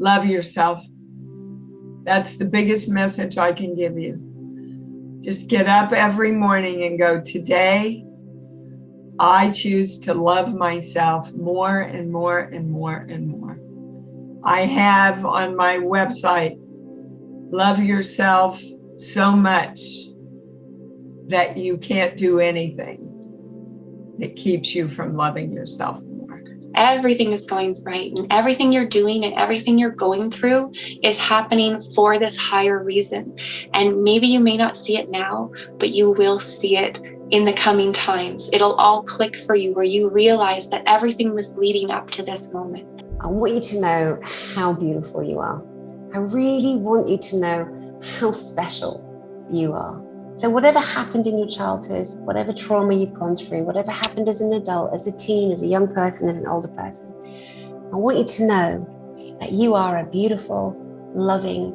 Love yourself. That's the biggest message I can give you. Just get up every morning and go, today, I choose to love myself more and more and more and more. I have on my website, love yourself so much that you can't do anything that keeps you from loving yourself more. Everything is going right, and everything you're doing and everything you're going through is happening for this higher reason. And maybe you may not see it now, but you will see it in the coming times. It'll all click for you where you realize that everything was leading up to this moment. I want you to know how beautiful you are. I really want you to know how special you are. So whatever happened in your childhood, whatever trauma you've gone through, whatever happened as an adult, as a teen, as a young person, as an older person, I want you to know that you are a beautiful, loving,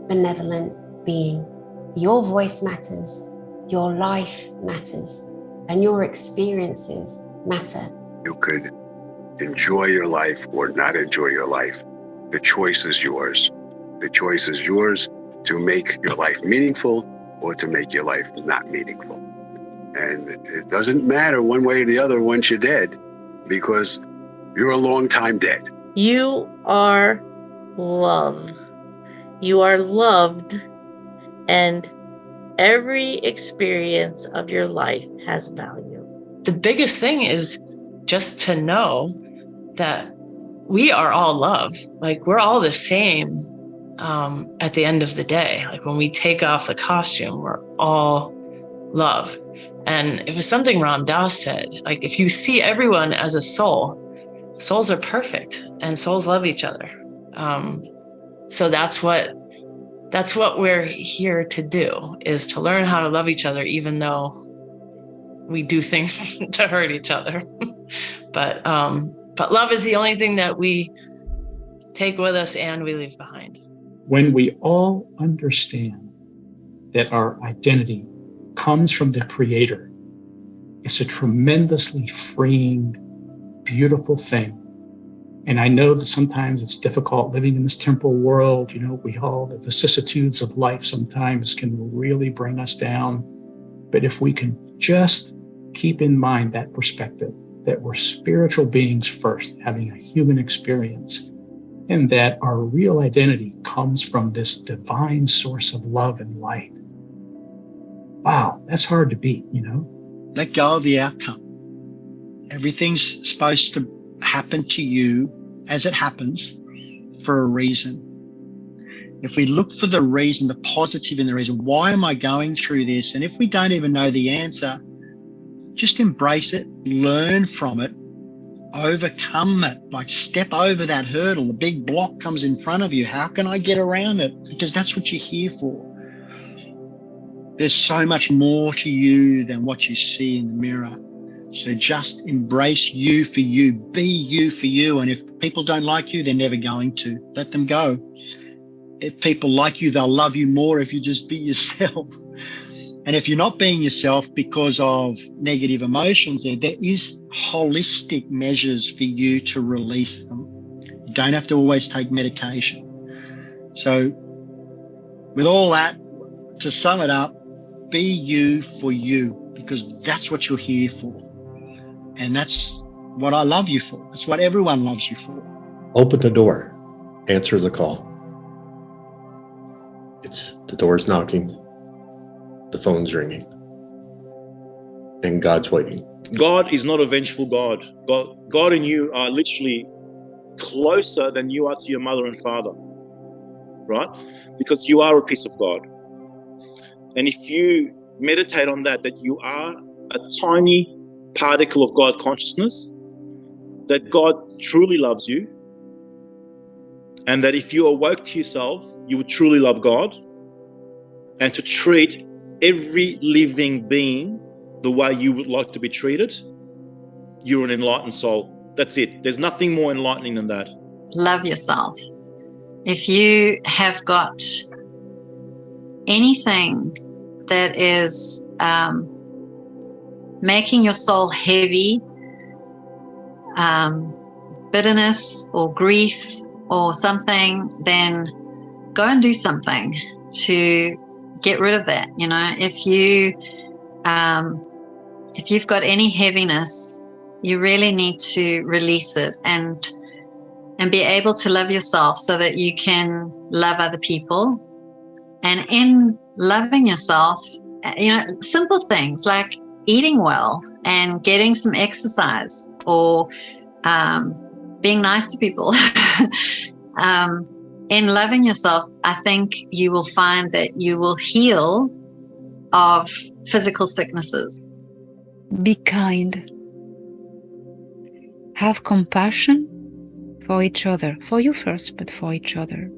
benevolent being. Your voice matters, your life matters, and your experiences matter. You could enjoy your life or not enjoy your life. The choice is yours. The choice is yours to make your life meaningful or to make your life not meaningful. And it doesn't matter one way or the other once you're dead, because you're a long time dead. You are love. You are loved, and every experience of your life has value. The biggest thing is just to know that we are all love. Like, we're all the same. At the end of the day, like when we take off the costume, we're all love. And it was something Ram Dass said, like, if you see everyone as a soul, souls are perfect and souls love each other. So that's what we're here to do, is to learn how to love each other, even though we do things to hurt each other. But love is the only thing that we take with us and we leave behind. When we all understand that our identity comes from the Creator, it's a tremendously freeing, beautiful thing. And I know that sometimes it's difficult living in this temporal world. You know, the vicissitudes of life sometimes can really bring us down. But if we can just keep in mind that perspective, that we're spiritual beings first, having a human experience, and that our real identity comes from this divine source of love and light. Wow, that's hard to beat, you know? Let go of the outcome. Everything's supposed to happen to you as it happens for a reason. If we look for the reason, the positive in the reason, why am I going through this? And if we don't even know the answer, just embrace it, learn from it, overcome it, like step over that hurdle. The big block comes in front of you. How can I get around it? Because that's what you're here for. There's so much more to you than what you see in the mirror. So just embrace you for you. Be you for you. And if people don't like you, they're never going to. Let them go. If people like you, they'll love you more if you just be yourself. And if you're not being yourself because of negative emotions, there is holistic measures for you to release them. You don't have to always take medication. So with all that, to sum it up, be you for you, because that's what you're here for. And that's what I love you for. That's what everyone loves you for. Open the door. Answer the call. The door's knocking. The phone's ringing. And God's waiting. God is not a vengeful God. God and you are literally closer than you are to your mother and father, right? Because you are a piece of God. And if you meditate on that you are a tiny particle of God consciousness, that God truly loves you, and that if you awoke to yourself, you would truly love God, and to treat every living being the way you would like to be treated, you're an enlightened soul. That's it. There's nothing more enlightening than that. Love yourself. If you have got anything that is making your soul heavy, bitterness or grief or something, then go and do something to get rid of that. You know, if you've got any heaviness, you really need to release it and be able to love yourself so that you can love other people. And in loving yourself, you know, simple things like eating well and getting some exercise, or being nice to people. In loving yourself, I think you will find that you will heal of physical sicknesses. Be kind. Have compassion for each other, for you first, but for each other.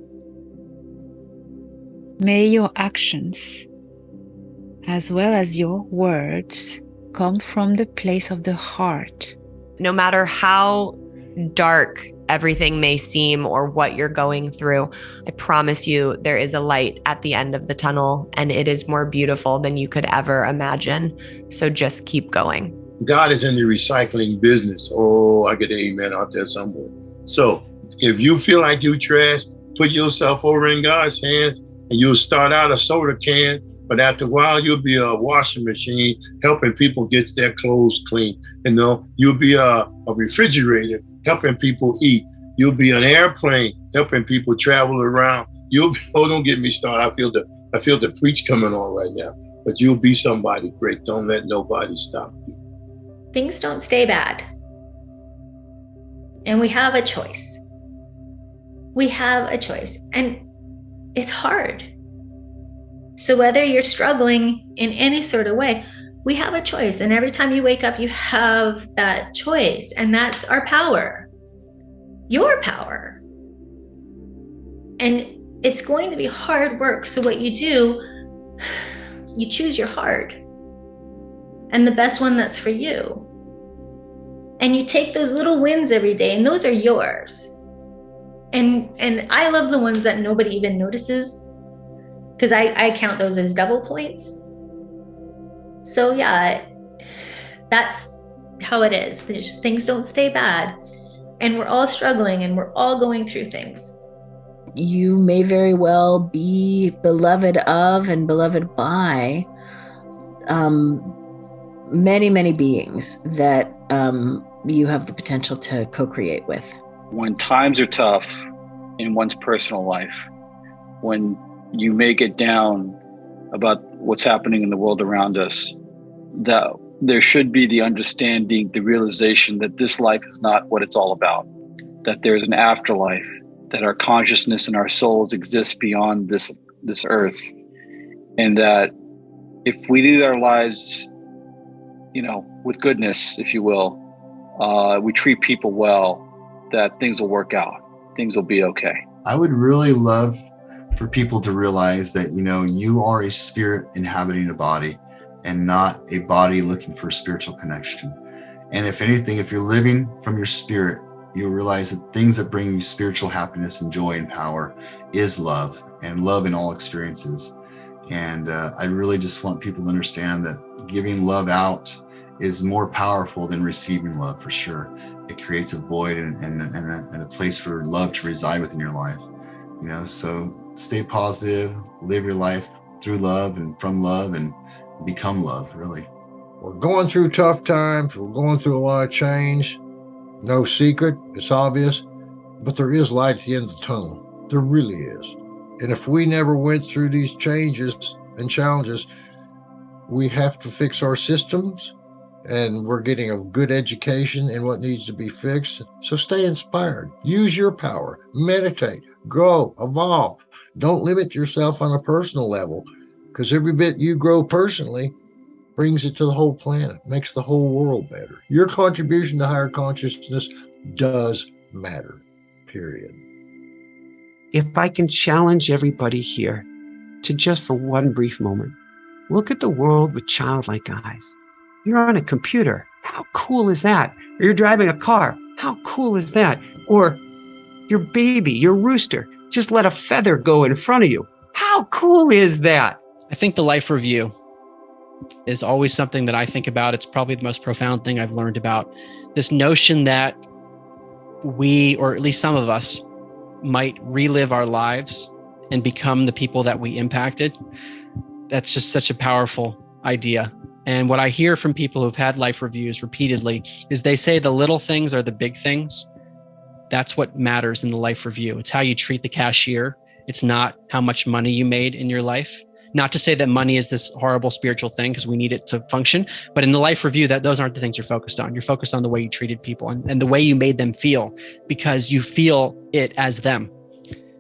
May your actions, as well as your words, come from the place of the heart. No matter how dark everything may seem or what you're going through, I promise you there is a light at the end of the tunnel, and it is more beautiful than you could ever imagine. So just keep going. God is in the recycling business. Oh, I get an amen out there somewhere. So if you feel like you trash, put yourself over in God's hands, and you'll start out a soda can, but after a while, you'll be a washing machine helping people get their clothes clean. You know, you'll be a refrigerator helping people eat. You'll be an airplane helping people travel around. You'll be, oh, don't get me started. I feel the preach coming on right now. But you'll be somebody great. Don't let nobody stop you. Things don't stay bad. And we have a choice. We have a choice. And it's hard. So whether you're struggling in any sort of way, we have a choice. And every time you wake up, you have that choice. And that's our power. Your power. And it's going to be hard work. So what you do, you choose your heart. And the best one that's for you. And you take those little wins every day, and those are yours. And I love the ones that nobody even notices, because I count those as double points. So yeah, that's how it is. Things don't stay bad. And we're all struggling, and we're all going through things. You may very well be beloved of and beloved by many, many beings that you have the potential to co-create with. When times are tough in one's personal life, when you may get down about what's happening in the world around us, that there should be the understanding, the realization that this life is not what it's all about, that there's an afterlife, that our consciousness and our souls exist beyond this earth, and that if we lead our lives, you know, with goodness, if you will, we treat people well, that things will work out. Things will be okay. I would really love for people to realize that, you know, you are a spirit inhabiting a body and not a body looking for a spiritual connection. And if anything, if you're living from your spirit, you'll realize that things that bring you spiritual happiness and joy and power is love, and love in all experiences. And I really just want people to understand that giving love out is more powerful than receiving love, for sure. It creates a void and a place for love to reside within your life. You know, so stay positive, live your life through love and from love, and become love, really. We're going through tough times. We're going through a lot of change. No secret, it's obvious, but there is light at the end of the tunnel. There really is. And if we never went through these changes and challenges, we have to fix our systems, and we're getting a good education in what needs to be fixed. So stay inspired. Use your power. Meditate. Grow. Evolve. Don't limit yourself on a personal level, because every bit you grow personally brings it to the whole planet, makes the whole world better. Your contribution to higher consciousness does matter, period. If I can challenge everybody here to just for one brief moment, look at the world with childlike eyes. You're on a computer. How cool is that? Or you're driving a car. How cool is that? Or your baby, your rooster, just let a feather go in front of you. How cool is that? I think the life review is always something that I think about. It's probably the most profound thing I've learned about this notion that we, or at least some of us, might relive our lives and become the people that we impacted. That's just such a powerful idea. And what I hear from people who've had life reviews repeatedly is they say the little things are the big things. That's what matters in the life review. It's how you treat the cashier. It's not how much money you made in your life. Not to say that money is this horrible spiritual thing, because we need it to function. But in the life review, those aren't the things you're focused on. You're focused on the way you treated people and the way you made them feel, because you feel it as them.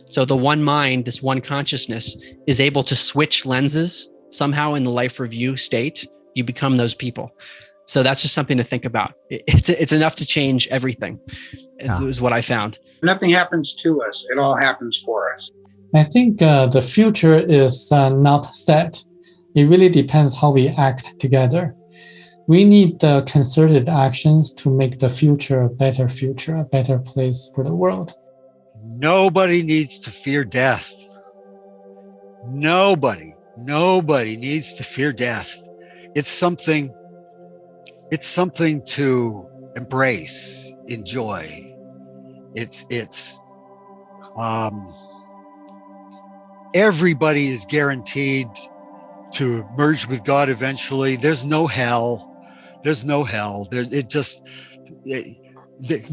So the one mind, this one consciousness, is able to switch lenses somehow in the life review state. You become those people. So that's just something to think about. It's enough to change everything, is what I found. Nothing happens to us. It all happens for us. I think the future is not set. It really depends how we act together. We need the concerted actions to make the future a better place for the world. Nobody needs to fear death. Nobody needs to fear death. It's something to embrace, enjoy. Everybody is guaranteed to merge with God eventually. There's no hell.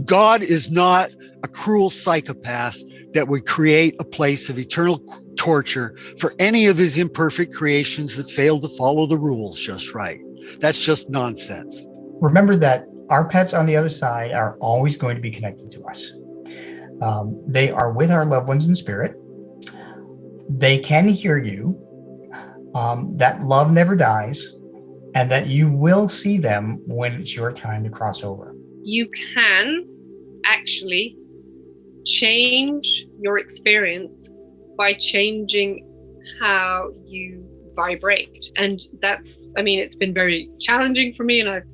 God is not a cruel psychopath that would create a place of eternal torture for any of his imperfect creations that fail to follow the rules just right. That's just nonsense. Remember that our pets on the other side are always going to be connected to us. They are with our loved ones in spirit. They can hear you, that love never dies, and that you will see them when it's your time to cross over. You can actually change your experience by changing how you vibrate. And it's been very challenging for me, and I've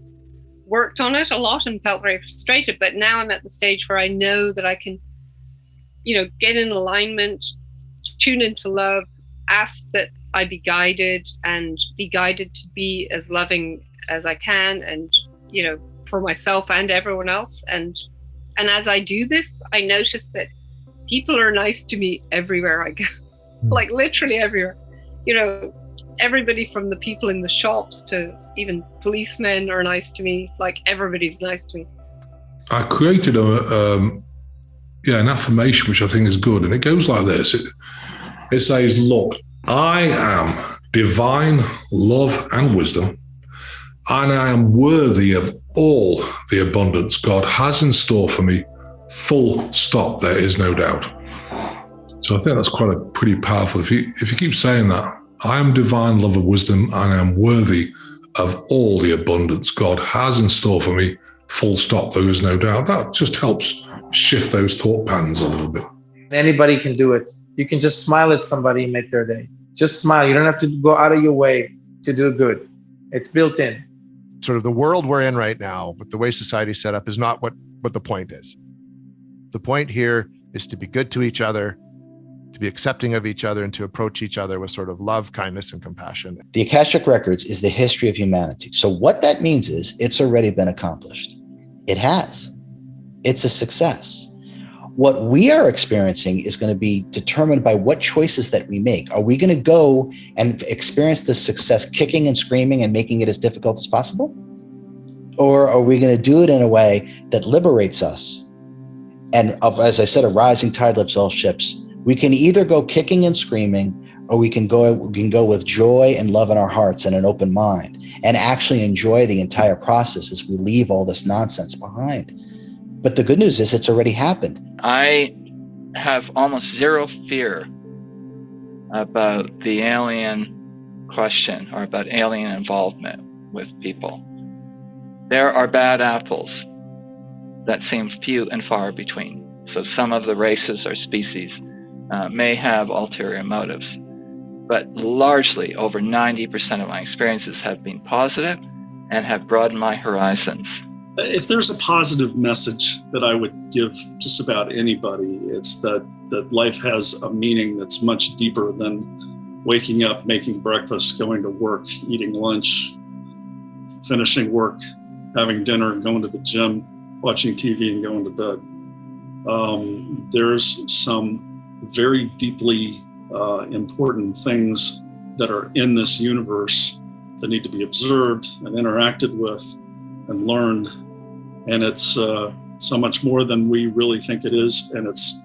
worked on it a lot and felt very frustrated. But now I'm at the stage where I know that I can, get in alignment, tune into love, ask that I be guided, and be guided to be as loving as I can, and for myself and everyone else. And as I do this, I notice that people are nice to me everywhere I go. Like literally everywhere. Everybody from the people in the shops to even policemen are nice to me. Like everybody's nice to me. I created an affirmation which I think is good, and it goes like this. It says, look, I am divine love and wisdom, and I am worthy of all the abundance God has in store for me. Full stop. There is no doubt. So I think that's pretty powerful. If you keep saying that, I am divine love and wisdom, and I am worthy of all the abundance God has in store for me. Full stop. There is no doubt. That just helps shift those thought patterns a little bit. Anybody can do it. You can just smile at somebody and make their day. Just smile. You don't have to go out of your way to do good. It's built in. Sort of the world we're in right now, with the way society's set up, is not what the point is. The point here is to be good to each other, to be accepting of each other, and to approach each other with sort of love, kindness, and compassion. The Akashic Records is the history of humanity. So what that means is it's already been accomplished. It has. It's a success. What we are experiencing is going to be determined by what choices that we make. Are we going to go and experience this success kicking and screaming and making it as difficult as possible? Or are we going to do it in a way that liberates us? And as I said, a rising tide lifts all ships. We can either go kicking and screaming, or we can go with joy and love in our hearts and an open mind, and actually enjoy the entire process as we leave all this nonsense behind. But the good news is it's already happened. I have almost zero fear about the alien question or about alien involvement with people. There are bad apples that seem few and far between. So some of the races or species may have ulterior motives. But largely, over 90% of my experiences have been positive and have broadened my horizons. If there's a positive message that I would give just about anybody, it's that life has a meaning that's much deeper than waking up, making breakfast, going to work, eating lunch, finishing work, having dinner, and going to the gym, watching TV, and going to bed. there's some very deeply important things that are in this universe that need to be observed and interacted with and learned. And it's so much more than we really think it is, and it's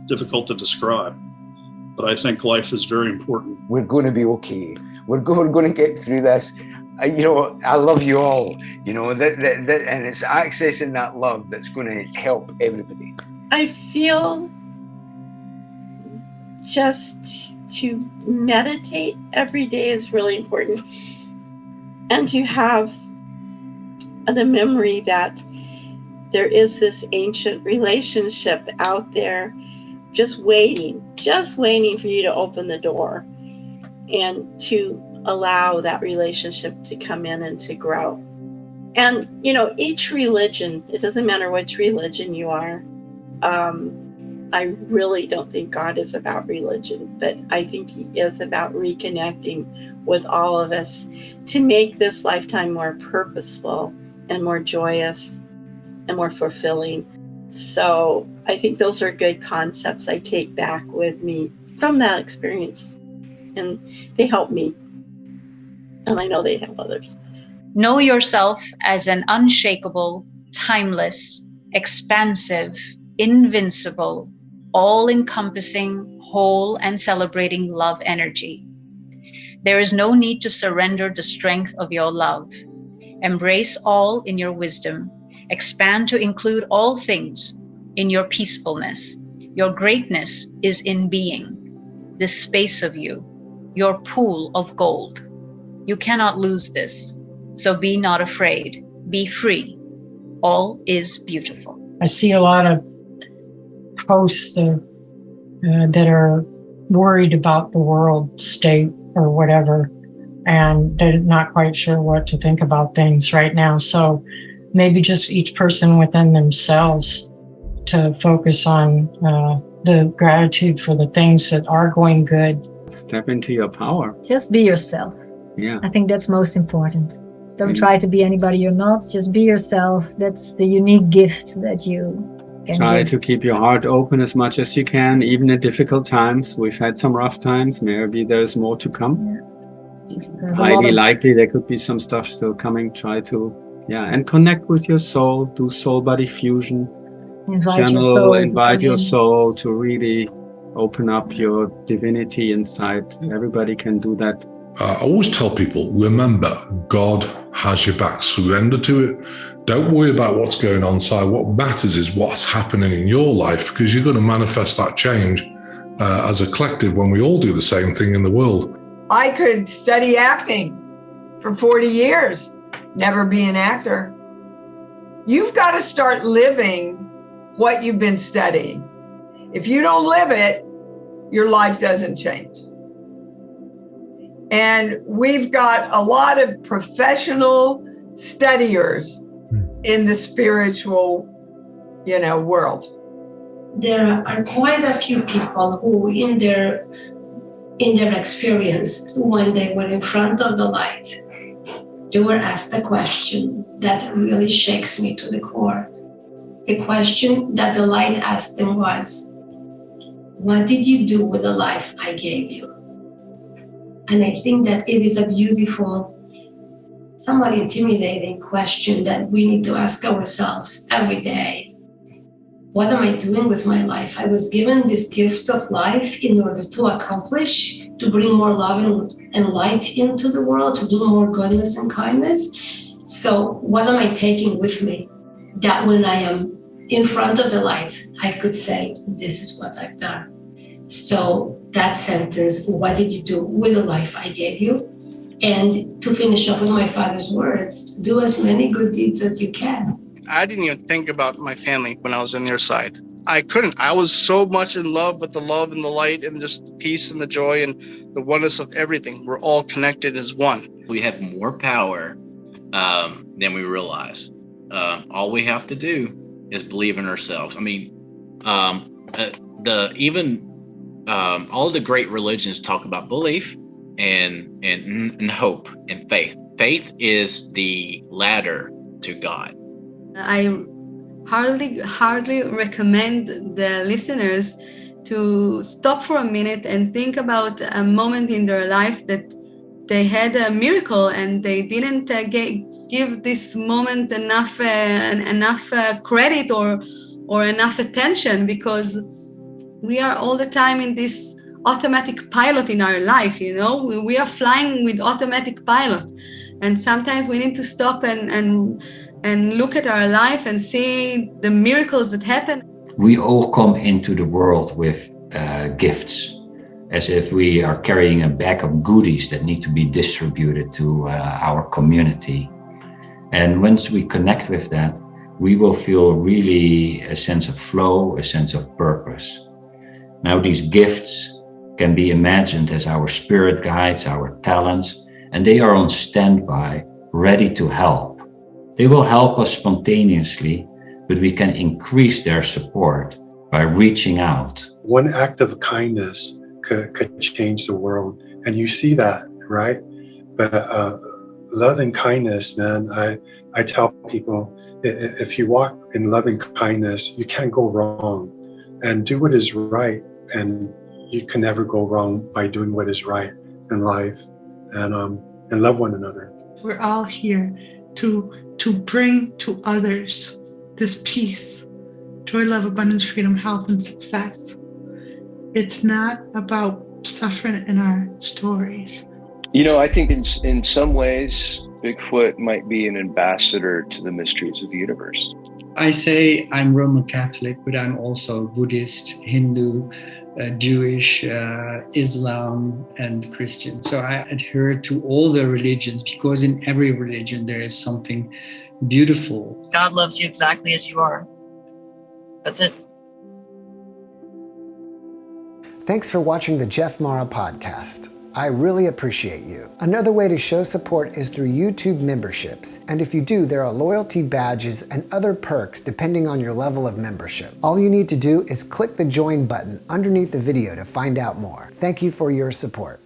difficult to describe. But I think life is very important. We're going to be okay. We're going to get through this. I love you all, and it's accessing that love that's going to help everybody. I feel just to meditate every day is really important, and to have the memory that there is this ancient relationship out there just waiting for you to open the door and to allow that relationship to come in and to grow. And, each religion, it doesn't matter which religion you are. I really don't think God is about religion, but I think he is about reconnecting with all of us to make this lifetime more purposeful and more joyous and more fulfilling. So I think those are good concepts I take back with me from that experience, and they help me. And I know they help others. Know yourself as an unshakable, timeless, expansive, invincible, all-encompassing, whole and celebrating love energy. There is no need to surrender the strength of your love. Embrace all in your wisdom. Expand to include all things in your peacefulness. Your greatness is in being, this space of you, your pool of gold. You cannot lose this, so be not afraid. Be free. All is beautiful. I see a lot of posts that are worried about the world state or whatever, and they're not quite sure what to think about things right now. So maybe just each person within themselves to focus on the gratitude for the things that are going good. Step into your power. Just be yourself. Yeah. I think that's most important. Don't try to be anybody you're not. Just be yourself. That's the unique gift that you can Try give. to keep your heart open as much as you can, even in difficult times. We've had some rough times. Maybe there's more to come. Yeah. Just highly likely there could be some stuff still coming. Try to, and connect with your soul. Do soul-body fusion. Invite your soul to really open up your divinity inside. Everybody can do that. I always tell people, remember, God has your back. Surrender to it. Don't worry about what's going on inside. What matters is what's happening in your life, because you're going to manifest that change as a collective when we all do the same thing in the world. I could study acting for 40 years, never be an actor. You've got to start living what you've been studying. If you don't live it, your life doesn't change. And we've got a lot of professional studiers in the spiritual, world. There are quite a few people who in their experience, when they were in front of the light, they were asked a question that really shakes me to the core. The question that the light asked them was, what did you do with the life I gave you? And I think that it is a beautiful, somewhat intimidating question that we need to ask ourselves every day. What am I doing with my life? I was given this gift of life in order to accomplish, to bring more love and light into the world, to do more goodness and kindness. So what am I taking with me? That when I am in front of the light, I could say, this is what I've done. So that sentence, what did you do with the life I gave you? And to finish off with my father's words, do as many good deeds as you can. I didn't even think about my family when I was on their side. I couldn't. I was so much in love with the love and the light and just the peace and the joy and the oneness of everything. We're all connected as one. We have more power than we realize. All we have to do is believe in ourselves. I mean, all the great religions talk about belief and hope and faith. Faith is the ladder to God. I hardly recommend the listeners to stop for a minute and think about a moment in their life that they had a miracle and they didn't give this moment enough credit or enough attention, because we are all the time in this automatic pilot in our life. We are flying with automatic pilot, and sometimes we need to stop and look at our life and see the miracles that happen. We all come into the world with gifts, as if we are carrying a bag of goodies that need to be distributed to our community. And once we connect with that, we will feel really a sense of flow, a sense of purpose. Now, these gifts can be imagined as our spirit guides, our talents, and they are on standby, ready to help. They will help us spontaneously, but we can increase their support by reaching out. One act of kindness could change the world, and you see that, right? But love and kindness, man, I tell people, if you walk in love and kindness, you can't go wrong, and do what is right, and you can never go wrong by doing what is right in life, and love one another. We're all here to bring to others this peace, joy, love, abundance, freedom, health, and success. It's not about suffering in our stories. I think in some ways, Bigfoot might be an ambassador to the mysteries of the universe. I say I'm Roman Catholic, but I'm also Buddhist, Hindu, Jewish, Islam, and Christian. So I adhere to all the religions, because in every religion there is something beautiful. God loves you exactly as you are. That's it. Thanks for watching the Jeff Mara podcast. I really appreciate you. Another way to show support is through YouTube memberships. And if you do, there are loyalty badges and other perks depending on your level of membership. All you need to do is click the join button underneath the video to find out more. Thank you for your support.